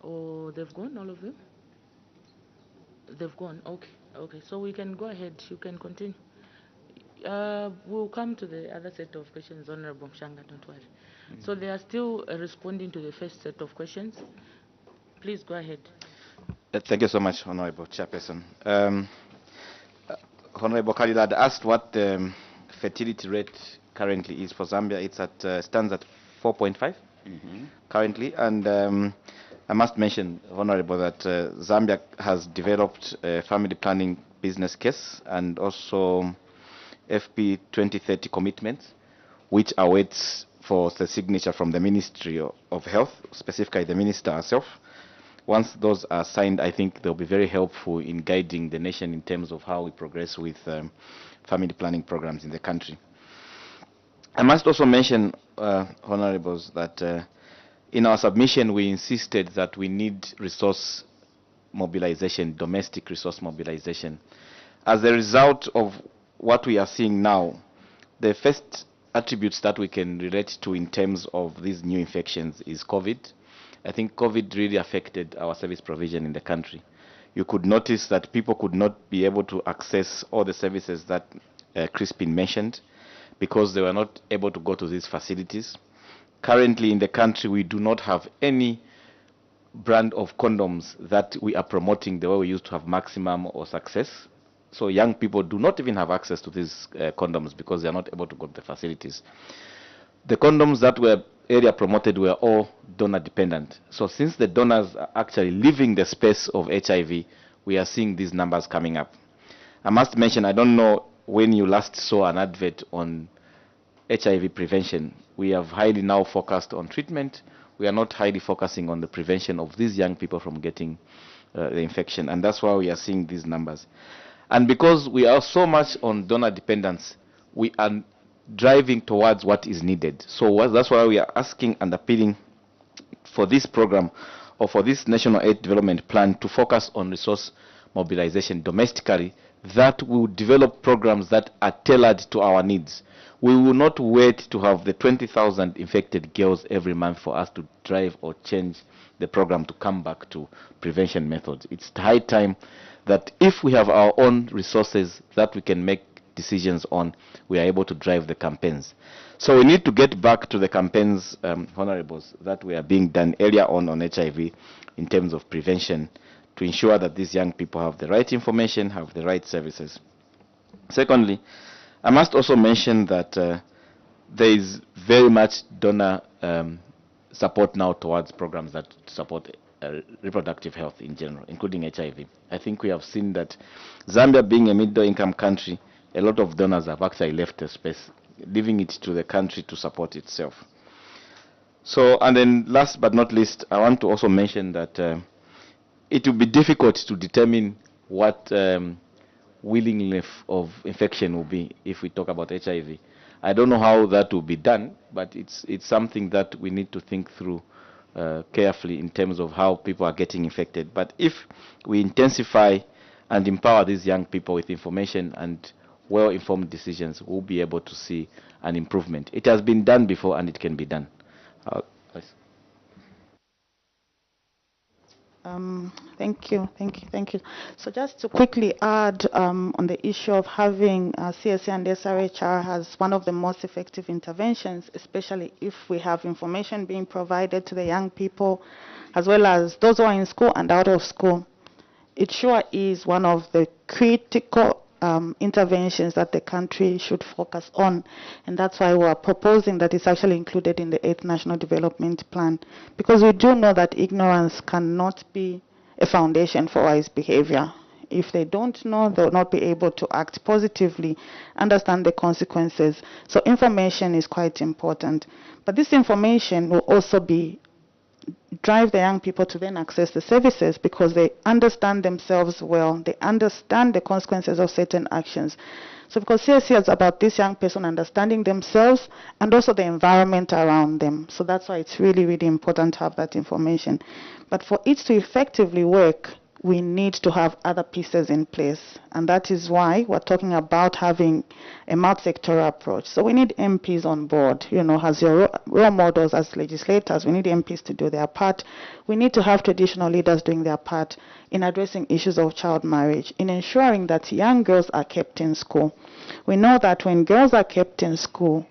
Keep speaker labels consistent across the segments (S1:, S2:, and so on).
S1: Or they've gone, all of them? They've gone. Okay. Okay. So we can go ahead. You can continue. We'll come to the other set of questions, Honorable Mshanga, don't worry. So they are still responding to the first set of questions. Please go ahead.
S2: Thank you so much, Honorable Chairperson. Honorable Khalil had asked what the fertility rate currently is for Zambia. It's at stands at 4.5 currently, and I must mention, Honorable, that Zambia has developed a family planning business case and also FP 2030 commitments, which awaits for the signature from the Ministry of Health, specifically the Minister herself. Once those are signed, I think they'll be very helpful in guiding the nation in terms of how we progress with family planning programs in the country. I must also mention, Honorables, that in our submission we insisted that we need resource mobilization, domestic resource mobilization. As a result of what we are seeing now, the first attributes that we can relate to in terms of these new infections is COVID. I think COVID really affected our service provision in the country. You could notice that people could not be able to access all the services that Crispin mentioned because they were not able to go to these facilities. Currently in the country, we do not have any brand of condoms that we are promoting the way we used to have Maximum or Success. So young people do not even have access to these condoms because they are not able to go to the facilities. The condoms that were area promoted were all donor dependent. So since the donors are actually leaving the space of HIV, we are seeing these numbers coming up. I must mention, I don't know when you last saw an advert on HIV prevention. We have highly now focused on treatment. We are not highly focusing on the prevention of these young people from getting the infection. And that's why we are seeing these numbers. And because we are so much on donor dependence, we are driving towards what is needed. So that's why we are asking and appealing for this program or for this National Aid Development Plan to focus on resource mobilization domestically, that will develop programs that are tailored to our needs. We will not wait to have the 20,000 infected girls every month for us to drive or change the program to come back to prevention methods. It's high time that if we have our own resources that we can make decisions on, we are able to drive the campaigns. So we need to get back to the campaigns, Honorables, that were being done earlier on HIV in terms of prevention to ensure that these young people have the right information, have the right services. Secondly, I must also mention that there is very much donor support now towards programs that support reproductive health in general, including HIV. I think we have seen that Zambia being a middle-income country, a lot of donors have actually left the space, leaving it to the country to support itself. So, and then last but not least, I want to also mention that it will be difficult to determine what willingness of infection will be if we talk about HIV. I don't know how that will be done, but it's something that we need to think through carefully in terms of how people are getting infected. But if we intensify and empower these young people with information and well-informed decisions, we'll be able to see an improvement. It has been done before and it can be done.
S3: Thank you. So just to quickly add on the issue of having CSA and SRHR as one of the most effective interventions, especially if we have information being provided to the young people, as well as those who are in school and out of school. It sure is one of the critical interventions that the country should focus on, and that's why we are proposing that it's actually included in the 8th National Development Plan, because we do know that ignorance cannot be a foundation for wise behavior. If they don't know, they'll not be able to act positively, understand the consequences. So information is quite important, but this information will also drive the young people to then access the services because they understand themselves well, they understand the consequences of certain actions. So because CSC is about this young person understanding themselves and also the environment around them. So that's why it's really, really important to have that information. But for it to effectively work, we need to have other pieces in place. And that is why we're talking about having a multi-sectoral approach. So we need MPs on board, as your role models, as legislators. We need MPs to do their part. We need to have traditional leaders doing their part in addressing issues of child marriage, in ensuring that young girls are kept in school. We know that when girls are kept in school,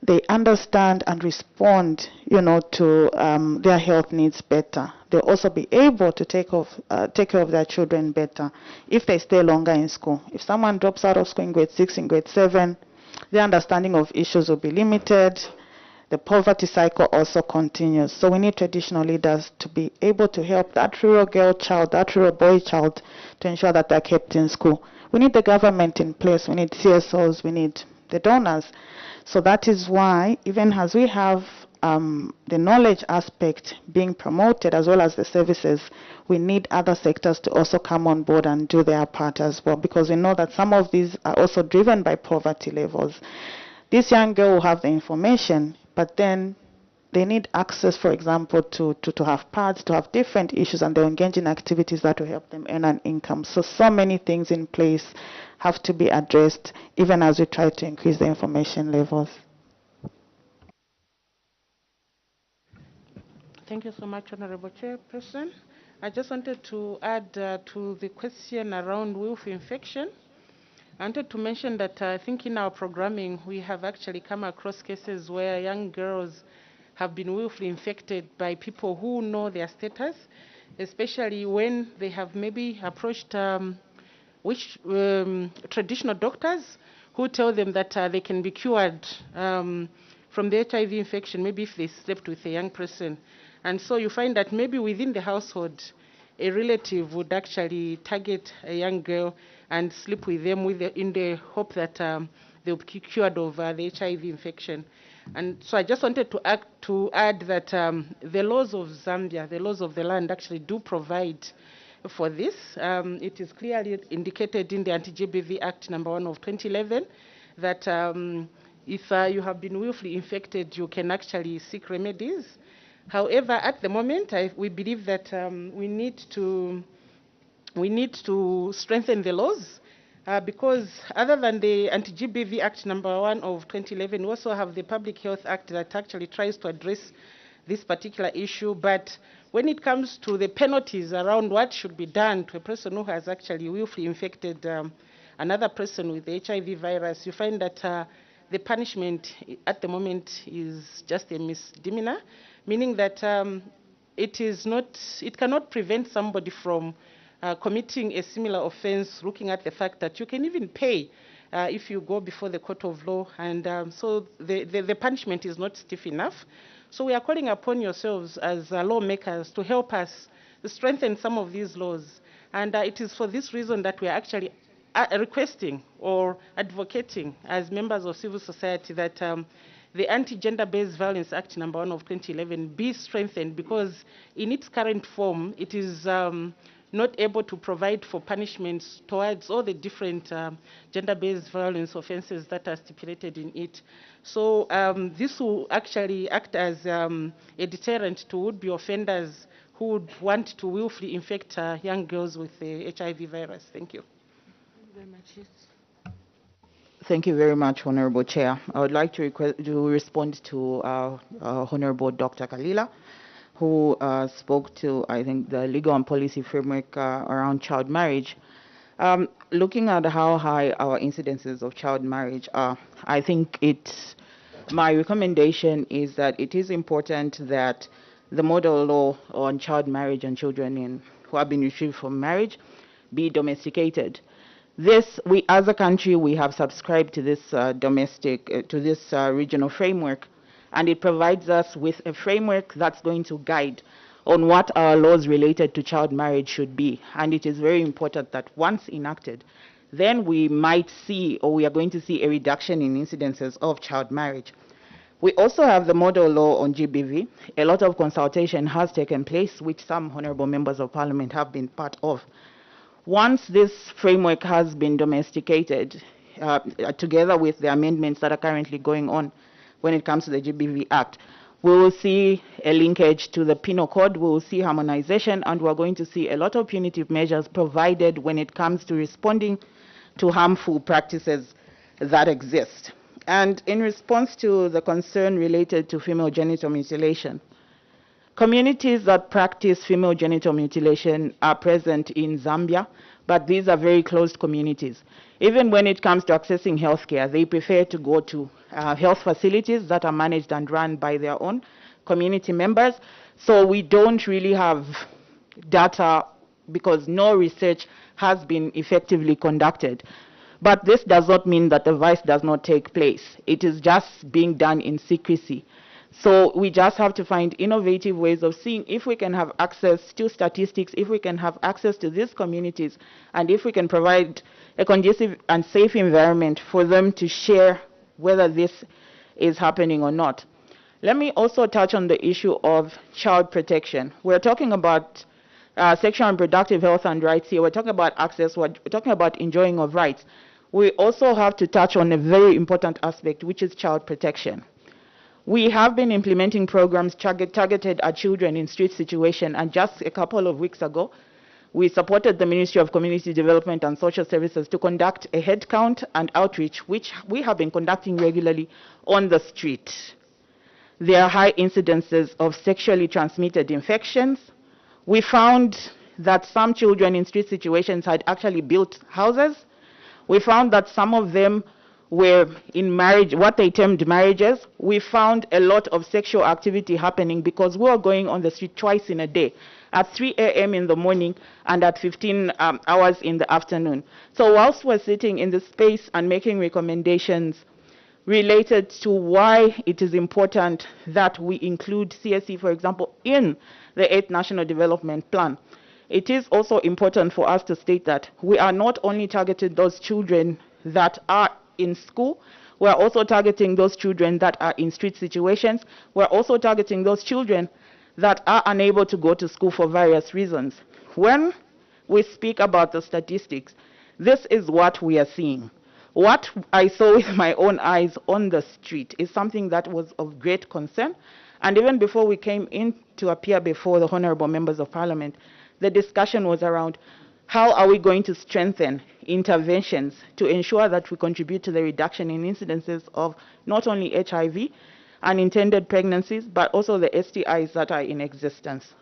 S3: they understand and respond, to their health needs better. They'll also be able to take care of their children better if they stay longer in school. If someone drops out of school in grade 6, in grade 7, their understanding of issues will be limited. The poverty cycle also continues. So we need traditional leaders to be able to help that rural girl child, that rural boy child, to ensure that they're kept in school. We need the government in place. We need CSOs. We need the donors. So that is why, even as we have the knowledge aspect being promoted as well as the services, we need other sectors to also come on board and do their part as well, because we know that some of these are also driven by poverty levels. This young girl will have the information, but then they need access, for example, to have pads, to have different issues, and they're engaged in activities that will help them earn an income. So many things in place have to be addressed, even as we try to increase the information levels.
S1: Thank you so much, Honorable Chairperson. I just wanted to add to the question around wolf infection. I wanted to mention that I think in our programming, we have actually come across cases where young girls have been willfully infected by people who know their status, especially when they have maybe approached traditional doctors who tell them that they can be cured from the HIV infection, maybe if they slept with a young person. And so you find that maybe within the household, a relative would actually target a young girl and sleep with them in the hope that they'll be cured of the HIV infection. And so I just wanted to add that the laws of Zambia, the laws of the land, actually do provide for this. It is clearly indicated in the Anti-GBV Act number 1 of 2011 that if you have been willfully infected, you can actually seek remedies. However, at the moment, we believe that we need to strengthen the laws because other than the Anti-GBV Act number 1 of 2011, we also have the Public Health Act that actually tries to address this particular issue. But when it comes to the penalties around what should be done to a person who has actually willfully infected another person with the HIV virus, you find that the punishment at the moment is just a misdemeanor, meaning that it cannot prevent somebody from committing a similar offense, looking at the fact that you can even pay if you go before the court of law, and so the punishment is not stiff enough. So we are calling upon yourselves as lawmakers to help us strengthen some of these laws, and it is for this reason that we are actually requesting or advocating as members of civil society that the Anti-Gender-Based Violence Act number 1 of 2011 be strengthened, because in its current form, it is not able to provide for punishments towards all the different gender-based violence offenses that are stipulated in it. So this will actually act as a deterrent to would-be offenders who would want to willfully infect young girls with the HIV virus. Thank you. Thank you very much. Yes.
S4: Thank you very much, Honorable Chair. I would like to respond to Honorable Dr. Kalila, who spoke to, I think, the legal and policy framework around child marriage. Looking at how high our incidences of child marriage are, I think my recommendation is that it is important that the model law on child marriage and children who have been retrieved from marriage be domesticated. We as a country, we have subscribed to this regional framework, and it provides us with a framework that's going to guide on what our laws related to child marriage should be. And it is very important that once enacted, then we might see, or we are going to see, a reduction in incidences of child marriage. We also have the model law on GBV. A lot of consultation has taken place, which some honorable members of parliament have been part of. Once this framework has been domesticated, together with the amendments that are currently going on when it comes to the GBV Act, We will see a linkage to the penal code, we will see harmonization, and we're going to see a lot of punitive measures provided when it comes to responding to harmful practices that exist. And in response to the concern related to female genital mutilation, communities that practice female genital mutilation are present in Zambia, but these are very closed communities. Even when it comes to accessing healthcare, they prefer to go to health facilities that are managed and run by their own community members. So we don't really have data because no research has been effectively conducted. But this does not mean that the vice does not take place. It is just being done in secrecy. So we just have to find innovative ways of seeing if we can have access to statistics, if we can have access to these communities, and if we can provide a conducive and safe environment for them to share whether this is happening or not. Let me also touch on the issue of child protection. We're talking about sexual and reproductive health and rights here. We're talking about access. We're talking about enjoying of rights. We also have to touch on a very important aspect, which is child protection. We have been implementing programs targeted at children in street situations, and just a couple of weeks ago, we supported the Ministry of Community Development and Social Services to conduct a head count and outreach, which we have been conducting regularly on the street. There are high incidences of sexually transmitted infections. We found that some children in street situations had actually built houses. We found that some of them were in marriage, what they termed marriages. We found a lot of sexual activity happening because we were going on the street twice in a day, at 3 a.m. in the morning and at 15 hours in the afternoon. So whilst we're sitting in this space and making recommendations related to why it is important that we include CSE, for example, in the 8th National Development Plan, it is also important for us to state that we are not only targeting those children that are in school, we're also targeting those children that are in street situations. We're also targeting those children that are unable to go to school for various reasons. When we speak about the statistics, this is what we are seeing. What I saw with my own eyes on the street is something that was of great concern. And even before we came in to appear before the honorable members of parliament, the discussion was around how are we going to strengthen interventions to ensure that we contribute to the reduction in incidences of not only HIV, unintended pregnancies, but also the STIs that are in existence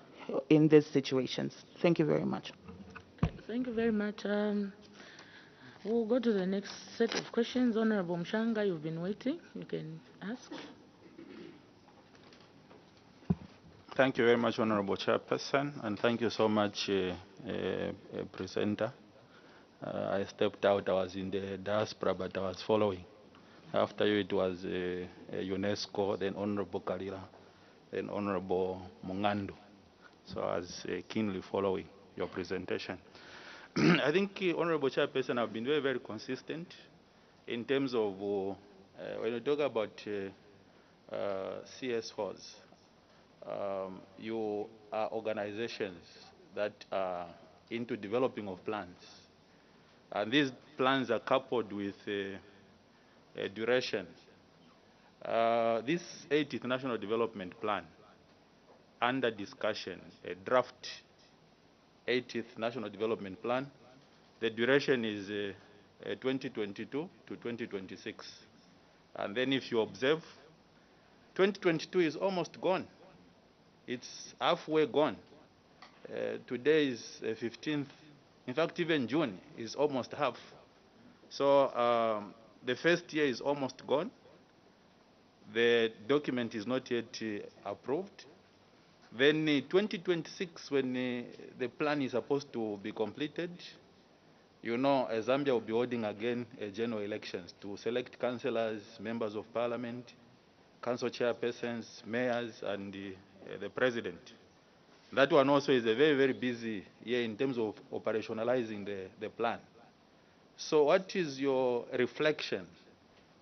S4: in these situations. Thank you very much.
S1: Thank you very much. We'll go to the next set of questions. Honorable Mshanga, you've been waiting. You can ask.
S5: Thank you very much, Honorable Chairperson, and thank you so much, presenter. I stepped out. I was in the diaspora, but I was following. After you, it was UNESCO, then Honorable Kalila, then Honorable Mungando. So I was keenly following your presentation. I think, Honorable Chairperson, I've been very, very consistent in terms of when you talk about CS4s, you are organizations that are into developing of plans. And these plans are coupled with a duration. This 80th National Development Plan, under discussion, a draft 80th National Development Plan, the duration is 2022 to 2026. And then if you observe, 2022 is almost gone. It's halfway gone. Today is 15th. In fact, even June is almost half. So the first year is almost gone. The document is not yet approved. Then 2026, when the plan is supposed to be completed, you know, Zambia will be holding again general elections to select councillors, members of parliament, council chairpersons, mayors, and the president. That one also is a very, very busy year in terms of operationalizing the plan. So what is your reflection,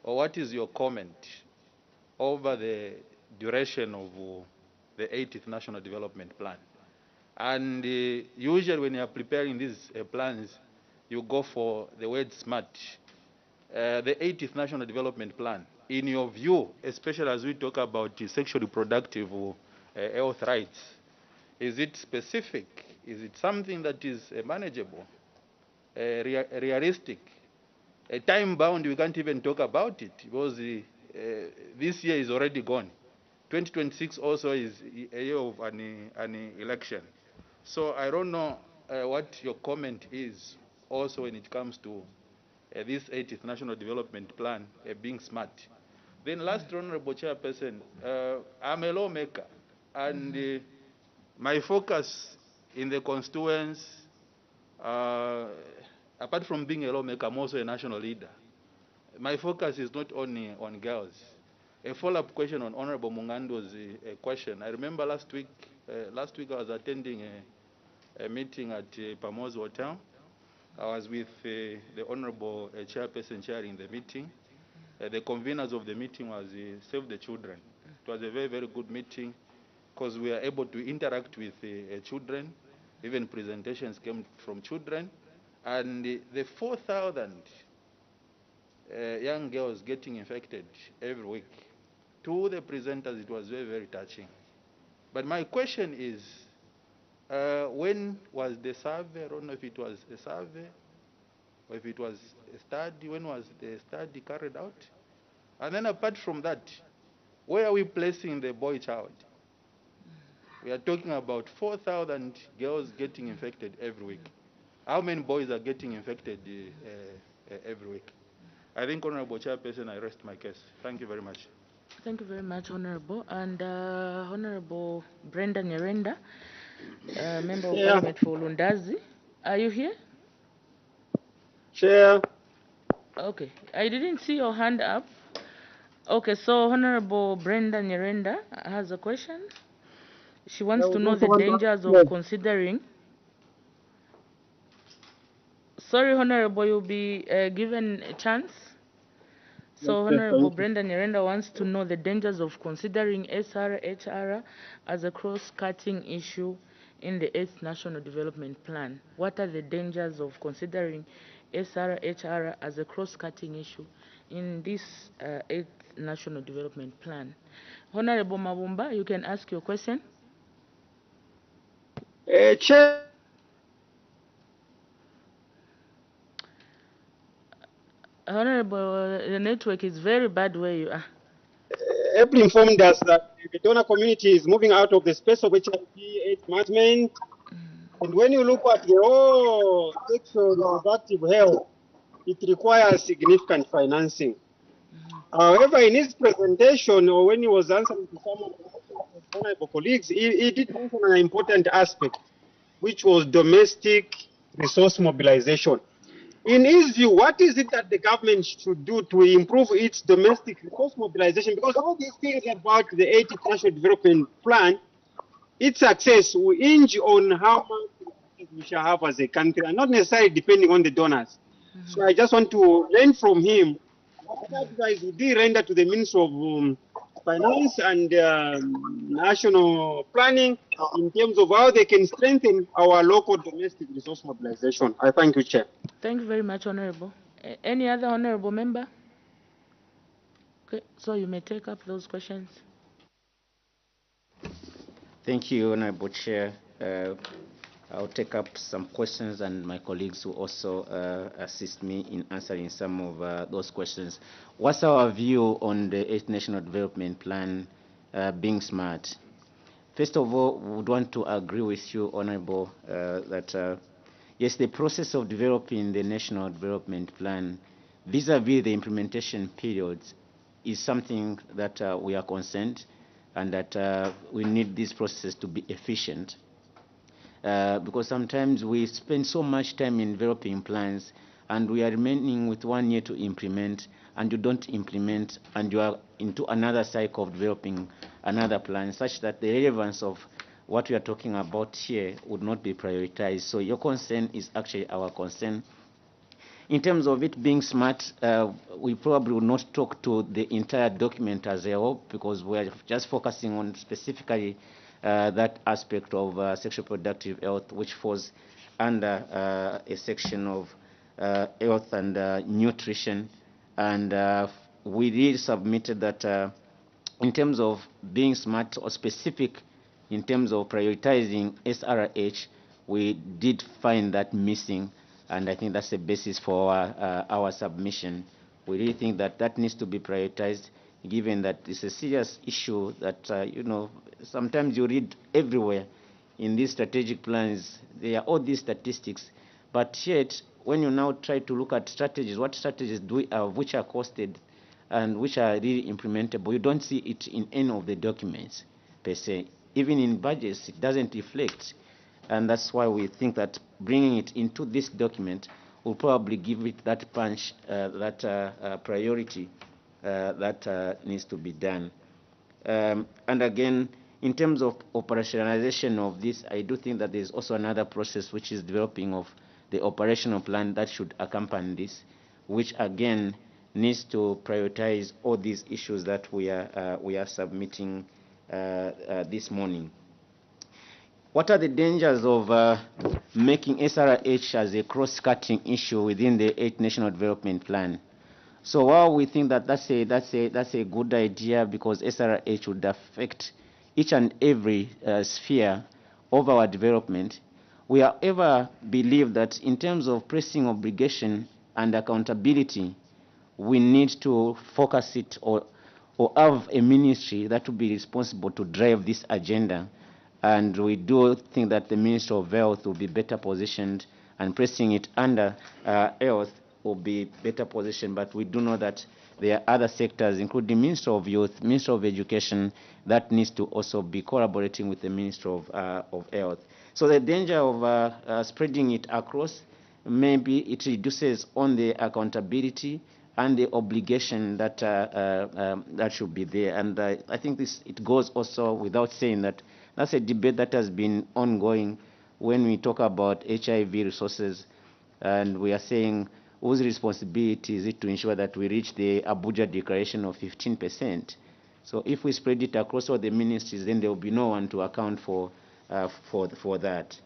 S5: or what is your comment over the duration of the 80th National Development Plan? And usually when you are preparing these plans, you go for the word SMART. The 80th National Development Plan in your view, especially as we talk about the sexually reproductive health rights, is it specific? Is it something that is manageable, realistic? Time-bound, we can't even talk about it because this year is already gone. 2026 also is a year of an election. So I don't know what your comment is also when it comes to this 80th National Development Plan being smart. Then last, Honorable Chairperson, I'm a lawmaker, and my focus in the constituents, apart from being a lawmaker, I'm also a national leader. My focus is not only on girls. A follow-up question on Honorable Mungando's question. I remember last week I was attending a meeting at Pamo's Hotel. I was with the Honorable Chairperson chairing the meeting. The conveners of the meeting was Save the Children. It was a very, very good meeting because we were able to interact with children. Even presentations came from children. And the 4,000 young girls getting infected every week, to the presenters, it was very, very touching. But my question is, when was the survey? I don't know if it was a survey or if it was a study. When was the study carried out? And then apart from that, where are we placing the boy child? We are talking about 4,000 girls getting infected every week. How many boys are getting infected every week? I think, Honorable Chairperson, I rest my case. Thank you very much.
S1: Thank you very much, Honorable. And Honorable Brenda Nyerenda, Member of Parliament for Lundazi. Are you here?
S6: Chair.
S1: Okay. I didn't see your hand up. Okay, so Honorable Brenda Nyerenda has a question. She wants to know the dangers of considering. Sorry, Honorable, you'll be given a chance. So Honorable Brenda Nyerenda wants to know the dangers of considering SRHR as a cross-cutting issue in the 8th National Development Plan. What are the dangers of considering SRHR as a cross-cutting issue in this 8th National Development Plan? Honorable Mabumba, you can ask your question.
S6: Chair.
S1: Honorable, the network is very bad where you are.
S6: April informed us that the donor community is moving out of the space of HIV AIDS management. And when you look at the whole sexual reproductive health, it requires significant financing. However, in his presentation, or when he was answering to some of the honorable colleagues, he did mention an important aspect, which was domestic resource mobilization. In his view, what is it that the government should do to improve its domestic resource mobilization? Because all these things about the 80th National Development Plan, its success will hinge on how much we shall have as a country, and not necessarily depending on the donors. So I just want to learn from him what advice would he render to the Minister of Finance and National Planning in terms of how they can strengthen our local domestic resource mobilization. I thank you, Chair.
S1: Thank you very much, Honorable. Any other Honorable member? Okay, so you may take up those questions.
S2: Thank you, Honorable Chair. I'll take up some questions, and my colleagues will also assist me in answering some of those questions. What's our view on the 8th National Development Plan being smart? First of all, we would want to agree with you, Honorable, that yes, the process of developing the National Development Plan vis-a-vis the implementation periods is something that we are concerned, and that we need this process to be efficient. Because sometimes we spend so much time in developing plans and we are remaining with 1 year to implement, and you don't implement, and you are into another cycle of developing another plan, such that the relevance of what we are talking about here would not be prioritized. So your concern is actually our concern. In terms of it being smart, we probably will not talk to the entire document as a whole, because we are just focusing on specifically that aspect of sexual reproductive health, which falls under a section of health and nutrition, and
S7: we did submitted that in terms of being smart or specific in terms of prioritizing SRH, we did find that missing, and I think that's the basis for our submission. We really think that that needs to be prioritized, given that it's a serious issue that, you know, sometimes you read everywhere in these strategic plans, there are all these statistics, but yet when you now try to look at strategies, what strategies do we have which are costed and which are really implementable, you don't see it in any of the documents per se. Even in budgets, it doesn't reflect. And that's why we think that bringing it into this document will probably give it that punch, that priority that needs to be done. And again, in terms of operationalization of this, I do think that there's also another process which is developing of the operational plan that should accompany this, which again needs to prioritize all these issues that we are submitting this morning. What are the dangers of making SRH as a cross-cutting issue within the 8th National Development Plan? So while we think that that's a good idea because SRH would affect each and every sphere of our development, we however believe that in terms of pressing obligation and accountability, we need to focus it or have a ministry that will be responsible to drive this agenda. And we do think that the Minister of Health will be better positioned, and pressing it under health will be better positioned. But we do know that there are other sectors, including Minister of Youth, Minister of Education, that needs to also be collaborating with the Minister of Health. So the danger of spreading it across, maybe it reduces on the accountability and the obligation that that should be there. And I think it goes also without saying that that's a debate that has been ongoing when we talk about HIV resources, and we are saying whose responsibility is it to ensure that we reach the Abuja Declaration of 15%. So if we spread it across all the ministries, then there will be no one to account for that.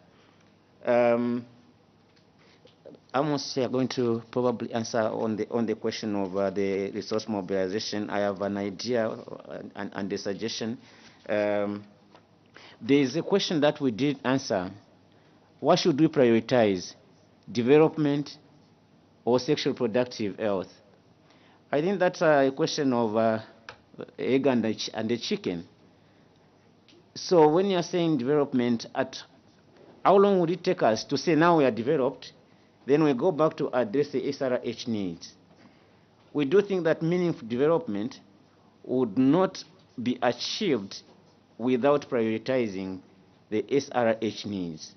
S7: Amos, you are going to probably answer on the question of the resource mobilization. I have an idea and a suggestion. There is a question that we did answer. What should we prioritize, development or sexual productive health? I think that's a question of egg and the chicken. So when you're saying development, how long would it take us to say now we are developed, then we go back to address the SRH needs? We do think that meaningful development would not be achieved without prioritizing the SRH needs.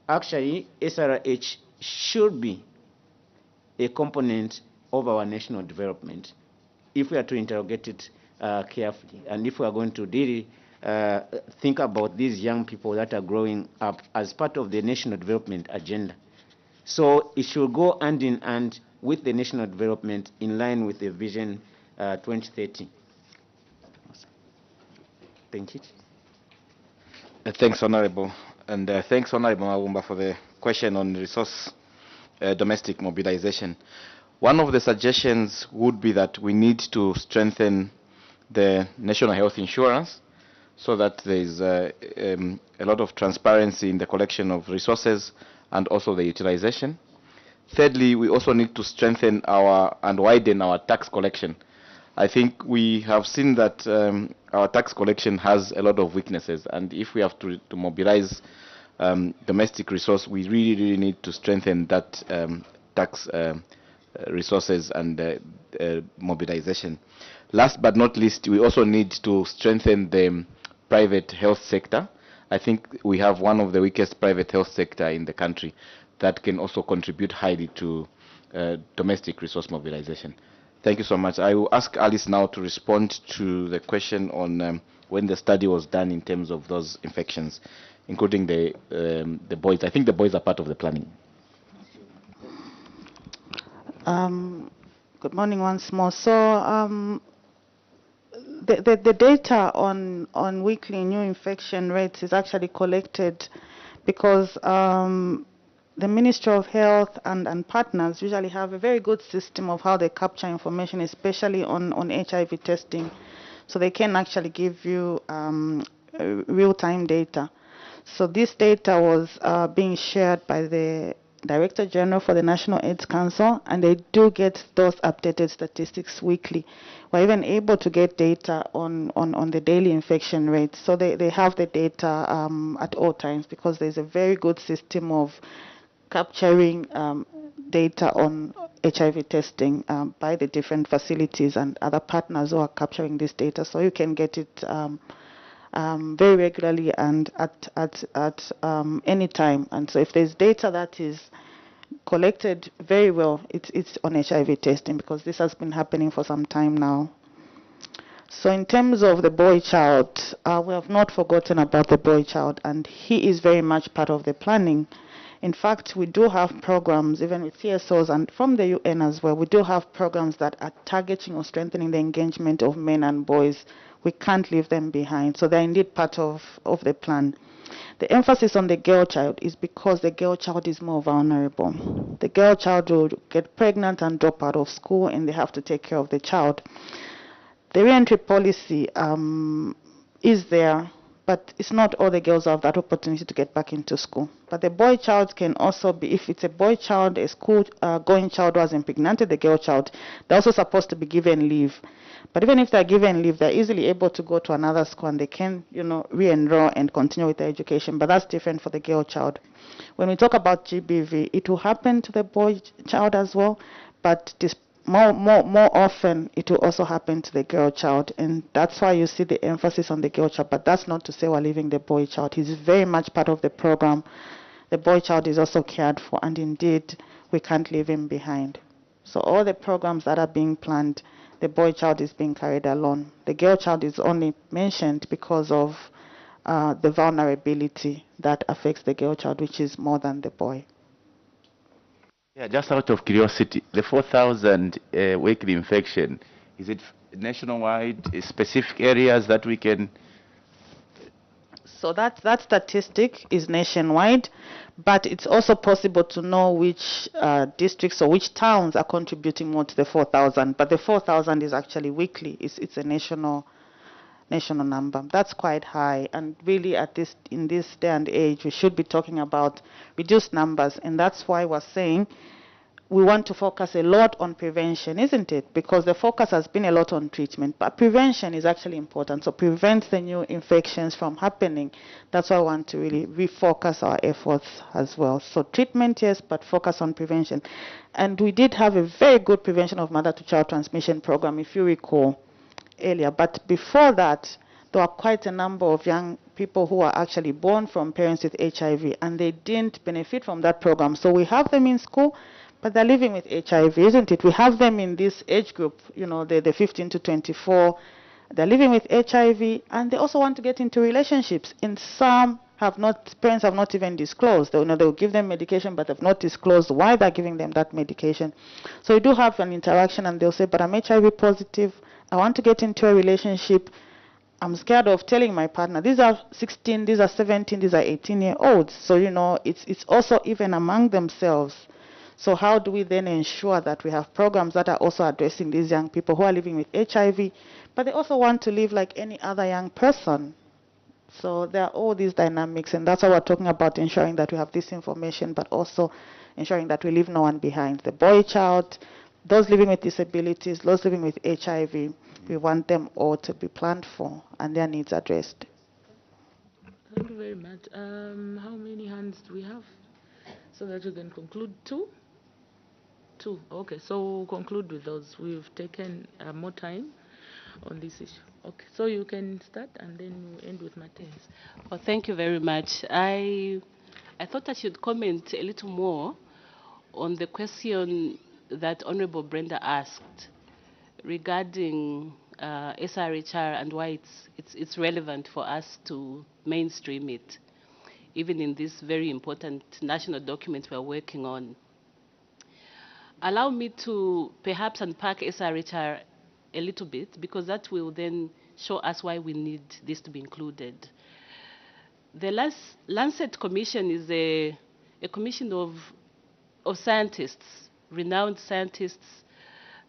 S7: Actually, SRH should be a component of our national development if we are to interrogate it carefully, and if we are going to really think about these young people that are growing up as part of the national development agenda. So it should go hand in hand with the national development in line with the Vision 2030. Thank you.
S2: Thanks, Honorable. And thanks, Honorable Mawumba, for the question on resource domestic mobilization. One of the suggestions would be that we need to strengthen the national health insurance so that there is a lot of transparency in the collection of resources and also the utilization. Thirdly, we also need to strengthen and widen our tax collection. I think we have seen that our tax collection has a lot of weaknesses, and if we have to mobilize domestic resource, we really need to strengthen that tax resources and mobilization. Last but not least, we also need to strengthen the private health sector. I think we have one of the weakest private health sector in the country that can also contribute highly to domestic resource mobilization. Thank you so much. I will ask Alice now to respond to the question on when the study was done in terms of those infections, including the boys. I think the boys are part of the planning.
S3: Good morning once more. So the data on weekly new infection rates is actually collected because the Ministry of Health and partners usually have a very good system of how they capture information, especially on HIV testing. So they can actually give you real-time data. So this data was being shared by the Director General for the National AIDS Council, and they do get those updated statistics weekly. We're even able to get data on the daily infection rates. So they have the data at all times, because there's a very good system of capturing data on HIV testing by the different facilities and other partners who are capturing this data. So you can get it very regularly and at any time. And so if there's data that is collected very well, it's on HIV testing, because this has been happening for some time now. So in terms of the boy child, we have not forgotten about the boy child, and he is very much part of the planning. In fact, we do have programs, even with CSOs and from the UN as well, we do have programs that are targeting or strengthening the engagement of men and boys. We can't leave them behind. So they're indeed part of the plan. The emphasis on the girl child is because the girl child is more vulnerable. The girl child will get pregnant and drop out of school, and they have to take care of the child. The re-entry policy is there, but it's not all the girls have that opportunity to get back into school. But the boy child can also be, if it's a boy child, a school-going child who has impregnated the girl child, they're also supposed to be given leave. But even if they're given leave, they're easily able to go to another school and they can, re-enroll and continue with their education. But that's different for the girl child. When we talk about GBV, it will happen to the boy child as well, but more often it will also happen to the girl child, and that's why you see the emphasis on the girl child. But that's not to say we're leaving the boy child. He's very much part of the program. The boy child is also cared for, and indeed we can't leave him behind. So all the programs that are being planned, the boy child is being carried along. The girl child is only mentioned because of the vulnerability that affects the girl child, which is more than the boy.
S8: Yeah, just out of curiosity, the 4,000 weekly infection, is it nationwide, specific areas that we can?
S3: So that statistic is nationwide, but it's also possible to know which districts or which towns are contributing more to the 4,000. But the 4,000 is actually weekly. It's a national number. That's quite high, and really in this day and age, we should be talking about reduced numbers, and that's why we're saying we want to focus a lot on prevention, isn't it? Because the focus has been a lot on treatment, but prevention is actually important. So prevent the new infections from happening. That's why I want to really refocus our efforts as well. So treatment, yes, but focus on prevention. And we did have a very good prevention of mother-to-child transmission program, if you recall, earlier. But before that, there were quite a number of young people who are actually born from parents with HIV, and they didn't benefit from that program. So we have them in school, but they're living with HIV, isn't it? We have them in this age group, the 15 to 24. They're living with HIV, and they also want to get into relationships. And some parents have not even disclosed. They will give them medication, but have not disclosed why they're giving them that medication. So you do have an interaction, and they'll say, but I'm HIV positive. I want to get into a relationship. I'm scared of telling my partner. These are 16, these are 17, these are 18-year-olds. So, it's also even among themselves. So how do we then ensure that we have programs that are also addressing these young people who are living with HIV, but they also want to live like any other young person? So there are all these dynamics, and that's why we're talking about ensuring that we have this information, but also ensuring that we leave no one behind. The boy child, those living with disabilities, those living with HIV, we want them all to be planned for and their needs addressed.
S1: Thank you very much. How many hands do we have so that we can conclude? Two? Okay, so we'll conclude with those. We've taken more time on this issue. Okay, so you can start and then we'll end with Matthias.
S9: Well, thank you very much. I thought I should comment a little more on the question that Honorable Brenda asked regarding SRHR and why it's relevant for us to mainstream it, even in this very important national document we're working on. Allow me to perhaps unpack SRHR a little bit, because that will then show us why we need this to be included. The Lancet Commission is a a commission of scientists, renowned scientists,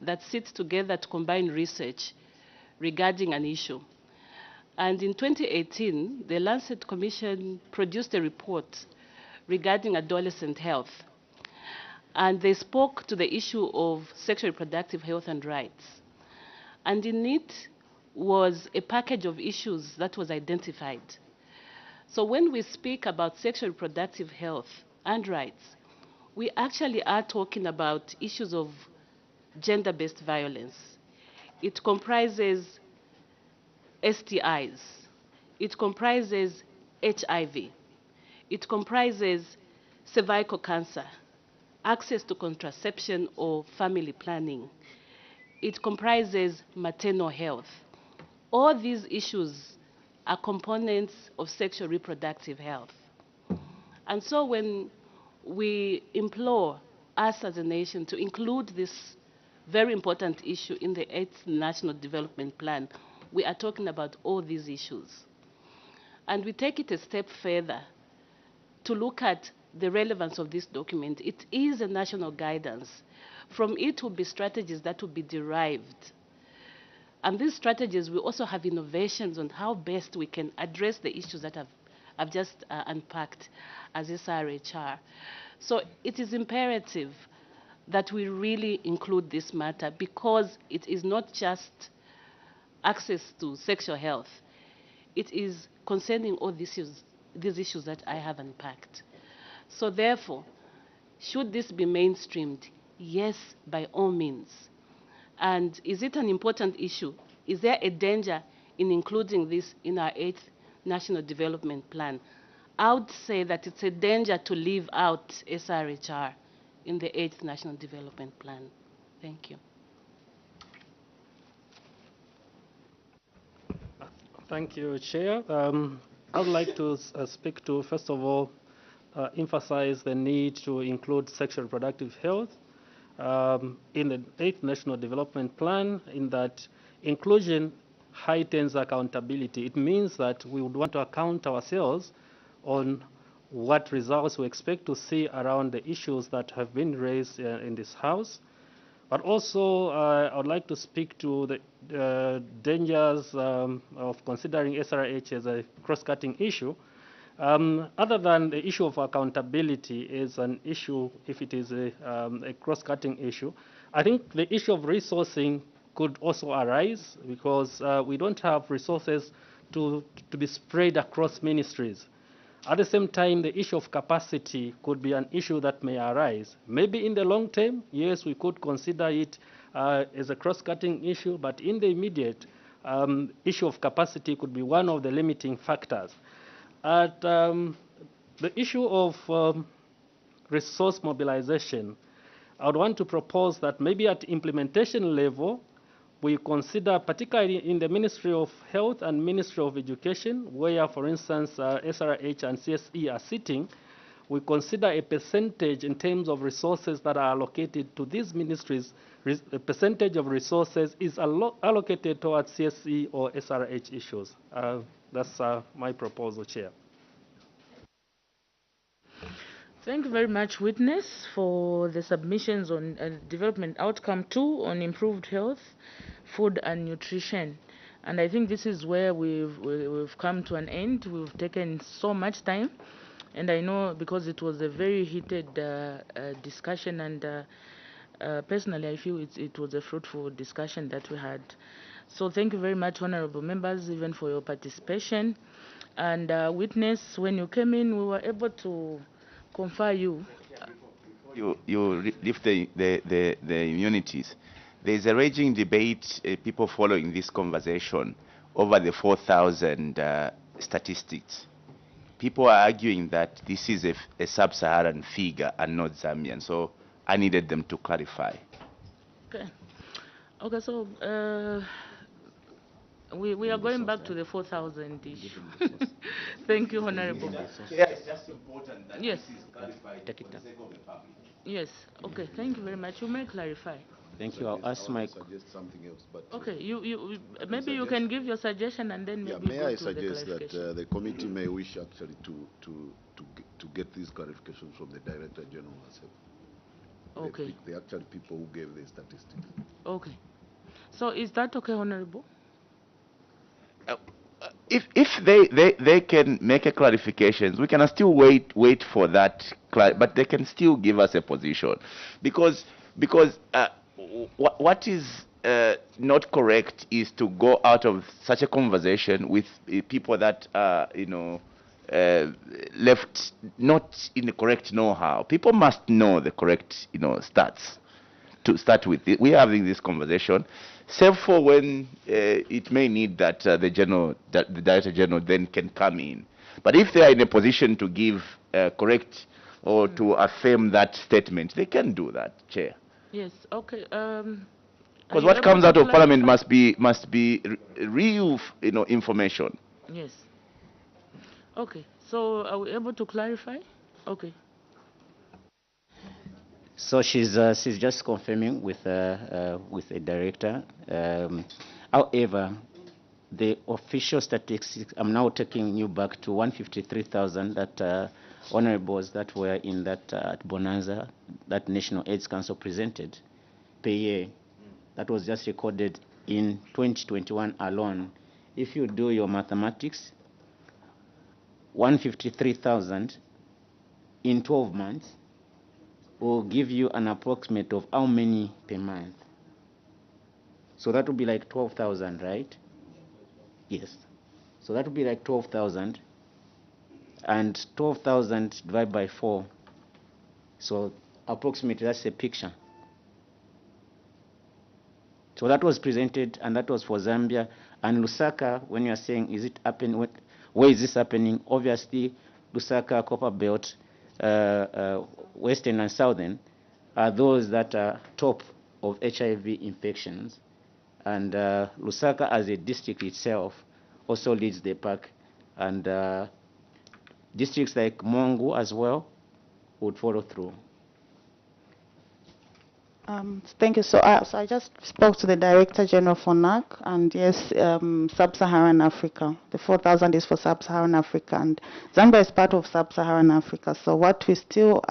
S9: that sit together to combine research regarding an issue. And in 2018, the Lancet Commission produced a report regarding adolescent health. And they spoke to the issue of sexual reproductive health and rights. And in it was a package of issues that was identified. So when we speak about sexual reproductive health and rights, we actually are talking about issues of gender-based violence. It comprises STIs. It comprises HIV. It comprises cervical cancer, access to contraception or family planning. It comprises maternal health. All these issues are components of sexual reproductive health. And so when we implore us as a nation to include this very important issue in the 8th National Development Plan, we are talking about all these issues. And we take it a step further to look at the relevance of this document. It is a national guidance. From it will be strategies that will be derived. And these strategies will also have innovations on how best we can address the issues that I've just unpacked as SRHR. So it is imperative that we really include this matter, because it is not just access to sexual health. It is concerning all these issues that I have unpacked. So therefore, should this be mainstreamed? Yes, by all means. And is it an important issue? Is there a danger in including this in our 8th National Development Plan? I would say that it's a danger to leave out SRHR in the 8th National Development Plan. Thank you.
S10: Thank you, Chair. I would like to speak to, first of all, emphasize the need to include sexual reproductive health in the 8th National Development Plan, in that inclusion heightens accountability. It means that we would want to account ourselves on what results we expect to see around the issues that have been raised in this House. But also, I would like to speak to the dangers of considering SRH as a cross-cutting issue. Other than the issue of accountability is an issue, if it is a cross-cutting issue, I think the issue of resourcing could also arise, because we don't have resources to be spread across ministries. At the same time, the issue of capacity could be an issue that may arise. Maybe in the long term, yes, we could consider it as a cross-cutting issue, but in the immediate, issue of capacity could be one of the limiting factors. At the issue of resource mobilization, I would want to propose that maybe at implementation level, we consider, particularly in the Ministry of Health and Ministry of Education, where, for instance, SRH and CSE are sitting, we consider a percentage in terms of resources that are allocated to these ministries. A percentage of resources is allocated towards CSE or SRH issues. That's my proposal, Chair.
S1: Thank you very much, Witness, for the submissions on Development Outcome 2 on improved health, food and nutrition. And I think this is where we've come to an end. We've taken so much time. And I know because it was a very heated discussion, and personally I feel it was a fruitful discussion that we had. So thank you very much, honorable members, even for your participation. And Witness, when you came in, we were able to confer you.
S8: You lift the immunities. There is a raging debate, people following this conversation, over the 4,000 statistics. People are arguing that this is a sub-Saharan figure and not Zambian, so I needed them to clarify.
S1: Okay. Okay, so we are going back to the 4,000 issue. Thank you, Honorable.
S8: Yeah, it's just important that
S1: yes.
S8: this is clarified for the sake of the public.
S1: Yes. Okay. Thank you very much. You may clarify.
S7: Thank you. I'll ask my.
S11: Suggest something else, but
S1: okay. You maybe you can give your suggestion and then maybe
S11: may
S1: go
S11: I
S1: to
S11: suggest
S1: the
S11: that the committee may wish actually to to get these clarifications from the Director General herself.
S1: Okay.
S11: The actual people who gave the statistics.
S1: Okay. So is that okay, Honorable?
S8: If they can make a clarifications, we can still wait for that, but they can still give us a position, because what is not correct is to go out of such a conversation with people that left not in the correct know-how. People must know the correct stats to start with. We are having this conversation, save for when it may need that the Director General then can come in. But if they are in a position to give correct or to affirm that statement, they can do that, Chair.
S1: Yes. Okay.
S8: Because what comes out of Parliament must be real, information.
S1: Yes. Okay. So are we able to clarify? Okay.
S7: So she's just confirming with a director. However, the official statistics, I'm now taking you back to 153,000 that honorables that were in that bonanza that National AIDS Council presented per year. That was just recorded in 2021 alone. If you do your mathematics, 153,000 in 12 months will give you an approximate of how many per month. So that would be like 12,000, right? Yes. So that would be like 12,000. And 12,000 divided by 4. So approximately that's a picture. So that was presented, and that was for Zambia. And Lusaka, when you are saying, is it happening? Where is this happening? Obviously, Lusaka, Copper Belt, Western and Southern are those that are top of HIV infections. And Lusaka as a district itself also leads the pack. And districts like Mongu as well would follow through.
S3: Thank you. So I just spoke to the Director General for NAC, and yes, Sub-Saharan Africa. The 4,000 is for Sub-Saharan Africa, and Zambia is part of Sub-Saharan Africa. So what we still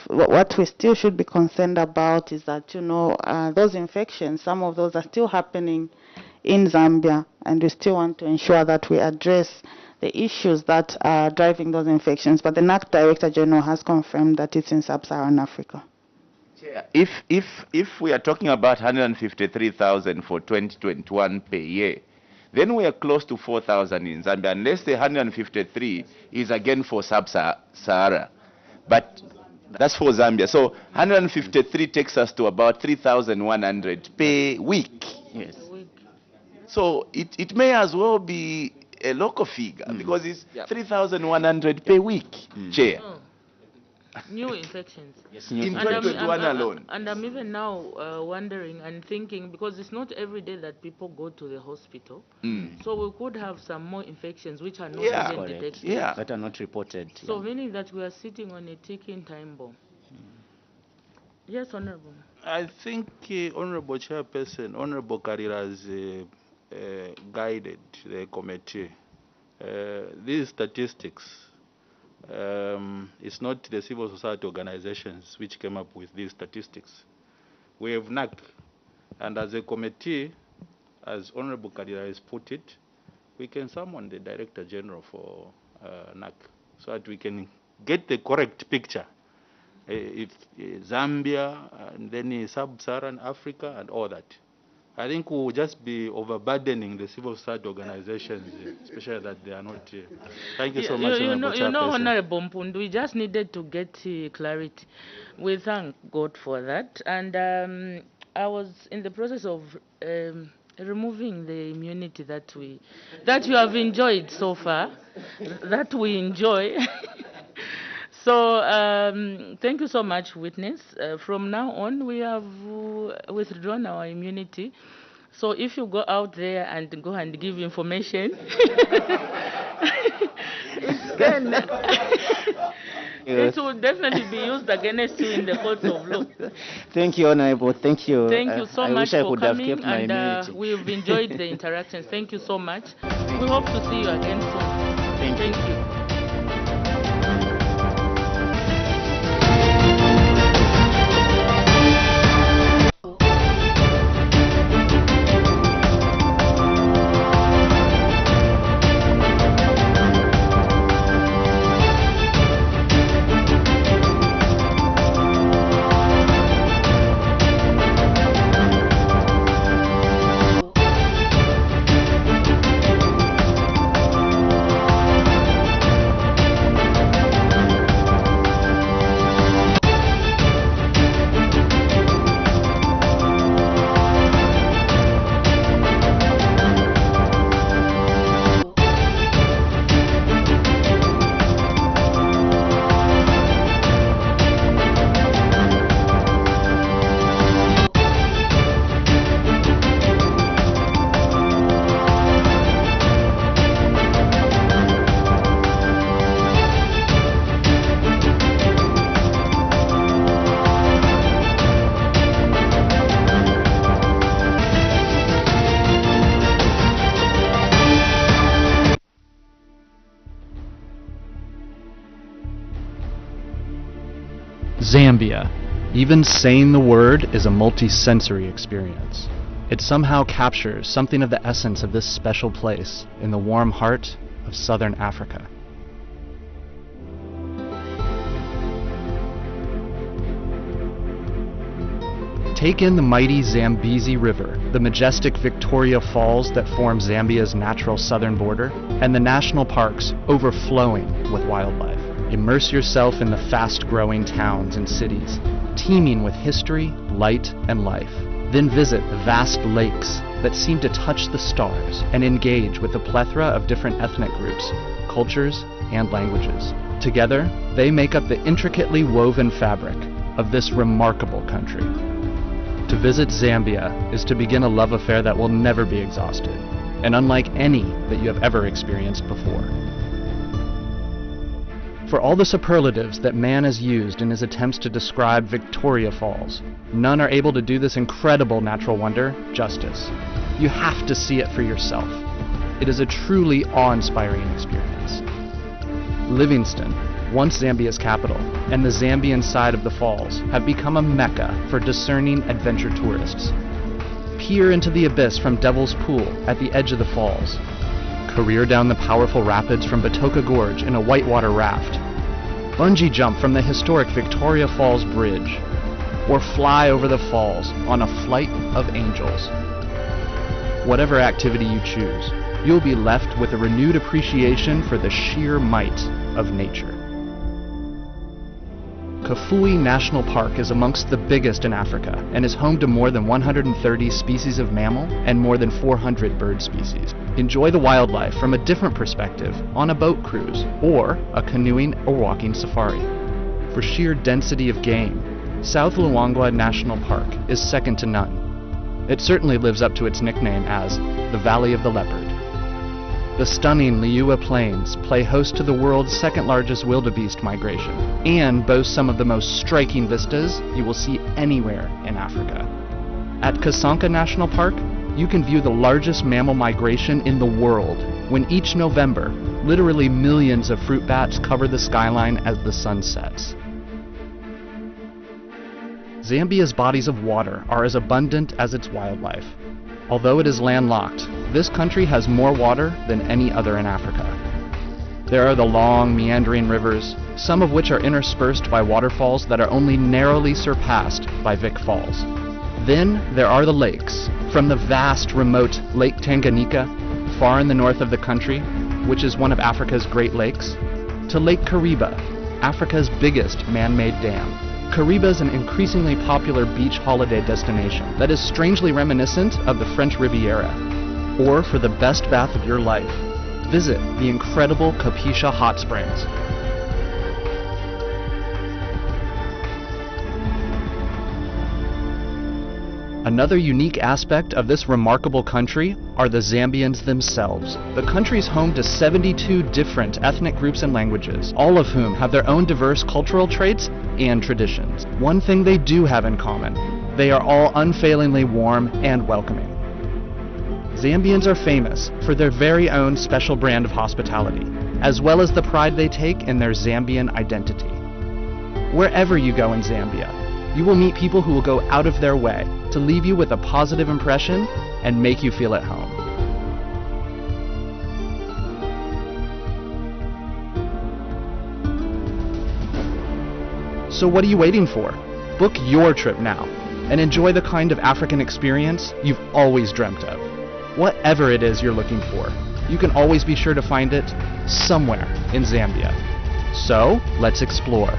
S3: what we still should be concerned about is that those infections, some of those are still happening in Zambia, and we still want to ensure that we address the issues that are driving those infections. But the NAC Director General has confirmed that it's in Sub-Saharan Africa.
S8: If we are talking about 153,000 for 2021 per year, then we are close to 4,000 in Zambia, unless the 153 is again for Sub-Sahara. But that's for Zambia. So 153 takes us to about 3,100 per week.
S7: Yes.
S8: So it may as well be a local figure, because it's 3,100 per week, Chair.
S1: Oh. New infections.
S7: Yes,
S8: in 2021 alone.
S1: And I'm even now wondering and thinking, because it's not every day that people go to the hospital. So we could have some more infections which are not even detected.
S7: That are not reported.
S1: So meaning that we are sitting on a ticking time bomb. Yes, Honorable.
S5: I think Honorable Chairperson, Honorable Karira has guided the committee. These statistics, it's not the civil society organizations which came up with these statistics. We have NAC, and as a committee, as Honorable Karira has put it, we can summon the Director General for NAC so that we can get the correct picture. If Zambia, and then Sub-Saharan Africa, and all that. I think we'll just be overburdening the civil society organizations, especially that they are not here. Thank you so much, Honorable Chairperson.
S1: Honorable Mpundu, we just needed to get clarity. We thank God for that. And I was in the process of removing the immunity that you have enjoyed so far, that we enjoy. So thank you so much, witness. From now on, we have withdrawn our immunity. So if you go out there and go and give information, it will definitely be used against you in the court of law.
S7: Thank you, Honorable. Thank you.
S1: Thank you so much for coming, and
S7: immunity.
S1: we've enjoyed the interactions. Thank you so much. We hope to see you again soon.
S9: Thank you.
S12: Zambia. Even saying the word is a multi-sensory experience. It somehow captures something of the essence of this special place in the warm heart of southern Africa. Take in the mighty Zambezi River, the majestic Victoria Falls that form Zambia's natural southern border, and the national parks overflowing with wildlife. Immerse yourself in the fast-growing towns and cities, teeming with history, light, and life. Then visit the vast lakes that seem to touch the stars and engage with a plethora of different ethnic groups, cultures, and languages. Together, they make up the intricately woven fabric of this remarkable country. To visit Zambia is to begin a love affair that will never be exhausted, and unlike any that you have ever experienced before. For all the superlatives that man has used in his attempts to describe Victoria Falls, none are able to do this incredible natural wonder justice. You have to see it for yourself. It is a truly awe-inspiring experience. Livingstone, once Zambia's capital, and the Zambian side of the falls have become a mecca for discerning adventure tourists. Peer into the abyss from Devil's Pool at the edge of the falls. Career down the powerful rapids from Batoka Gorge in a whitewater raft. Bungee jump from the historic Victoria Falls Bridge. Or fly over the falls on a flight of angels. Whatever activity you choose, you'll be left with a renewed appreciation for the sheer might of nature. Kafue National Park is amongst the biggest in Africa and is home to more than 130 species of mammal and more than 400 bird species. Enjoy the wildlife from a different perspective on a boat cruise or a canoeing or walking safari. For sheer density of game, South Luangwa National Park is second to none. It certainly lives up to its nickname as the Valley of the Leopard. The stunning Liuwa Plains play host to the world's second-largest wildebeest migration and boast some of the most striking vistas you will see anywhere in Africa. At Kasanka National Park, you can view the largest mammal migration in the world when each November, literally millions of fruit bats cover the skyline as the sun sets. Zambia's bodies of water are as abundant as its wildlife. Although it is landlocked, this country has more water than any other in Africa. There are the long, meandering rivers, some of which are interspersed by waterfalls that are only narrowly surpassed by Vic Falls. Then there are the lakes, from the vast, remote Lake Tanganyika, far in the north of the country, which is one of Africa's Great Lakes, to Lake Kariba, Africa's biggest man-made dam. Kariba is an increasingly popular beach holiday destination that is strangely reminiscent of the French Riviera. Or for the best bath of your life, visit the incredible Kapisha Hot Springs. Another unique aspect of this remarkable country are the Zambians themselves. The country is home to 72 different ethnic groups and languages, all of whom have their own diverse cultural traits and traditions. One thing they do have in common: they are all unfailingly warm and welcoming. Zambians are famous for their very own special brand of hospitality. as well as the pride they take in their Zambian identity. Wherever you go in Zambia, you will meet people who will go out of their way to leave you with a positive impression and make you feel at home. So what are you waiting for? Book your trip now and enjoy the kind of African experience you've always dreamt of. Whatever it is you're looking for, you can always be sure to find it somewhere in Zambia. So let's explore.